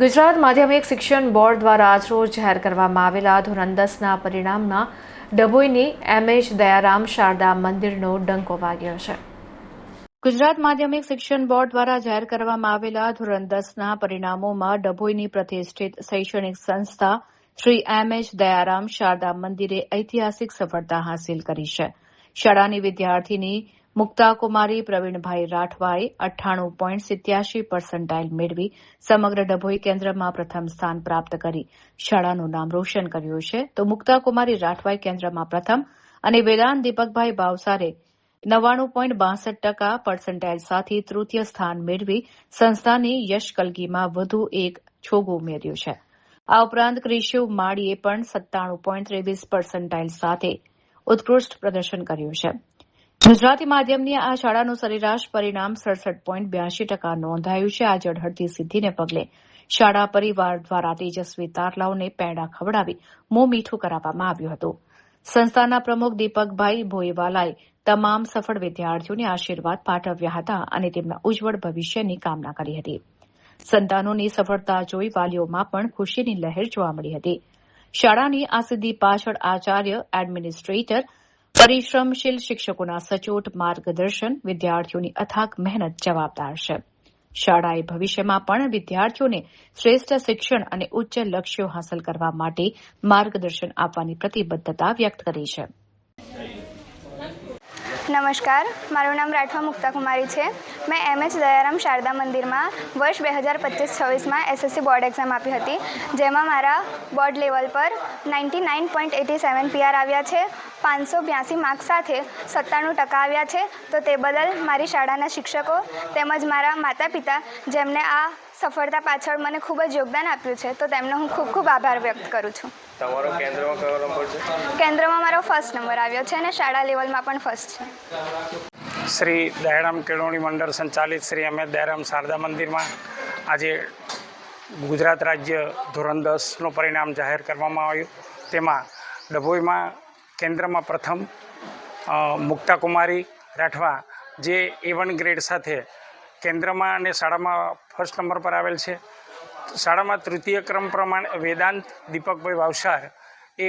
ગુજરાત માધ્યમિક શિક્ષણ બોર્ડ દ્વારા આજરોજ જાહેર કરવામાં આવેલા ધોરણ 10ના પરિણામના ડભોઈની એમએચ દયારામ શારદા મંદિરનો ડંકો વાગ્યો છે। ગુજરાત માધ્યમિક શિક્ષણ બોર્ડ દ્વારા જાહેર કરવામાં આવેલા ધોરણ 10ના પરિણામોમાં ડભોઈની પ્રતિષ્ઠિત શૈક્ષણિક સંસ્થા શ્રી એમએચ દયારામ શારદા મંદિરે ઐતિહાસિક સફળતા હાંસિલ કરી છે। શાળાની વિદ્યાર્થીની મુક્તાકુમારી પ્રવીણભાઈ રાઠવાએ 98.87% મેળવી સમગ્ર ડભોઈ કેન્દ્રમાં પ્રથમ સ્થાન પ્રાપ્ત કરી શાળાનું નામ રોશન કર્યું છે, તો મુક્તાકુમારી રાઠવાએ કેન્દ્રમાં પ્રથમ અને વેદાંત દીપકભાઈ ભાવસારે 99.62% સાથે તૃતીય સ્થાન મેળવી સંસ્થાની યશકલગીમાં વધુ એક છોગું ઉમેર્યું છે। આ ઉપરાંત ક્રિશિવ માળીએ પણ 97.23% સાથે ઉત્કૃષ્ટ પ્રદર્શન કર્યું છે। ગુજરાતી માધ્યમની આ શાળાનું સરેરાશ પરિણામ 67.82% નોંધાયું છે। આ ઝળહળતી સિદ્ધિને પગલે શાળા પરિવાર દ્વારા તેજસ્વી તારલાઓને પેંડા ખવડાવી મોં મીઠું કરાવવામાં આવ્યું હતું। સંસ્થાના પ્રમુખ દીપકભાઈ ભોયવાલાએ તમામ સફળ વિદ્યાર્થીઓને આશીર્વાદ પાઠવ્યા હતા અને તેમના ઉજ્જવળ ભવિષ્યની કામના કરી હતી। સંતાનોની સફળતા જોઈ વાલીઓમાં પણ ખુશીની લહેર જોવા મળી હતી। શાળાની આ સિદ્ધિ પાછળ આચાર્ય, એડમિનિસ્ટ્રેટર, પરિશ્રમશીલ શિક્ષકોના સચોટ માર્ગદર્શન, વિદ્યાર્થીઓની અથાગ મહેનત જવાબદાર છે। શાળાએ ભવિષ્યમાં પણ વિદ્યાર્થીઓને શ્રેષ્ઠ શિક્ષણ અને ઉચ્ચ લક્ષ્યો હાંસલ કરવા માટે માર્ગદર્શન આપવાની પ્રતિબદ્ધતા વ્યક્ત કરી છે। નમસ્કાર, મારું નામ રાઠવા મુક્તાકુમારી છે। મેં એમએચ દયારામ શારદા મંદિરમાં વર્ષ 2025-26માં એસએસસી બોર્ડ એક્ઝામ આપી હતી, જેમાં મારા બોર્ડ લેવલ પર 99.87 PR આવ્યા છે। 582 માર્ક્સ સાથે 97% આવ્યા છે। તો તે બદલ મારી શાળાના શિક્ષકો તેમજ મારા માતા પિતા, જેમને આ સફળતા પાછળ મને ખૂબ જ યોગદાન આપ્યું છે, તો તેમનો હું ખૂબ ખૂબ આભાર વ્યક્ત કરું છું। તમારો કેન્દ્રમાં કયો નંબર છે? કેન્દ્રમાં મારો ફર્સ્ટ નંબર આવ્યો છે અને શાળા લેવલમાં પણ ફર્સ્ટ છે। શ્રી દયારામ કેળવણી મંડળ સંચાલિત શ્રી એમએચ દયારામ શારદા મંદિરમાં આજે ગુજરાત રાજ્ય ધોરણ 10નું પરિણામ જાહેર કરવામાં આવ્યું। તેમાં ડભોઈમાં કેન્દ્રમાં પ્રથમ મુક્તાકુમારી રાઠવા, જે A1 ગ્રેડ સાથે કેન્દ્રમાં અને શાળામાં ફર્સ્ટ નંબર પર આવેલ છે। શાળામાં તૃતીય ક્રમ પ્રમાણે વેદાંત દીપકભાઈ ભાવસાર એ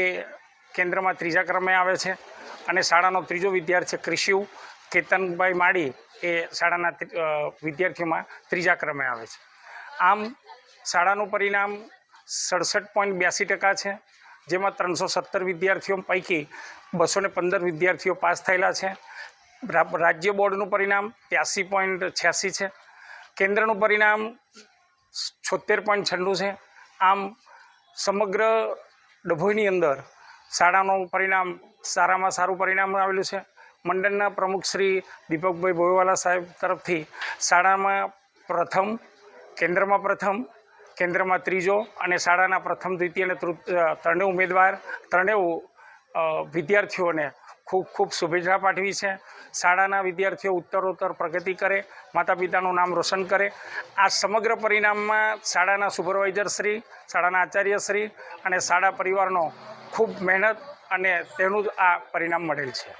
કેન્દ્રમાં ત્રીજા ક્રમે આવે છે અને શાળાનો ત્રીજો વિદ્યાર્થી ક્રિશિવ કેતનભાઈ માળી એ શાળાના વિદ્યાર્થીઓમાં ત્રીજા ક્રમે આવે છે। આમ શાળાનું પરિણામ 67.82% છે, જેમાં 317 વિદ્યાર્થીઓ પૈકી 215 વિદ્યાર્થીઓ પાસ થયેલા છે। રાજ્ય બોર્ડનું પરિણામ 83.86 છે। કેન્દ્રનું પરિણામ 76.96 છે। આમ સમગ્ર ડભોઈની અંદર શાળાનું પરિણામ સારામાં સારું પરિણામ આવેલું છે। મંડળના પ્રમુખ શ્રી દીપકભાઈ ભોયવાલા સાહેબ તરફથી શાળામાં પ્રથમ, કેન્દ્રમાં ત્રીજો અને શાળાના પ્રથમ, દ્વિતીય અને ત્રણેય ઉમેદવાર, ત્રણેય વિદ્યાર્થીઓને ખૂબ ખૂબ શુભેચ્છા પાઠવી છે। શાળાના વિદ્યાર્થીઓ ઉત્તરોત્તર પ્રગતિ કરે, માતા પિતાનું નામ રોશન કરે। આ સમગ્ર પરિણામમાં શાળાના સુપરવાઇઝર શ્રી, શાળાના આચાર્ય શ્રી અને શાળા પરિવારનો ખૂબ મહેનત અને તેનું જ આ પરિણામ મળેલ છે।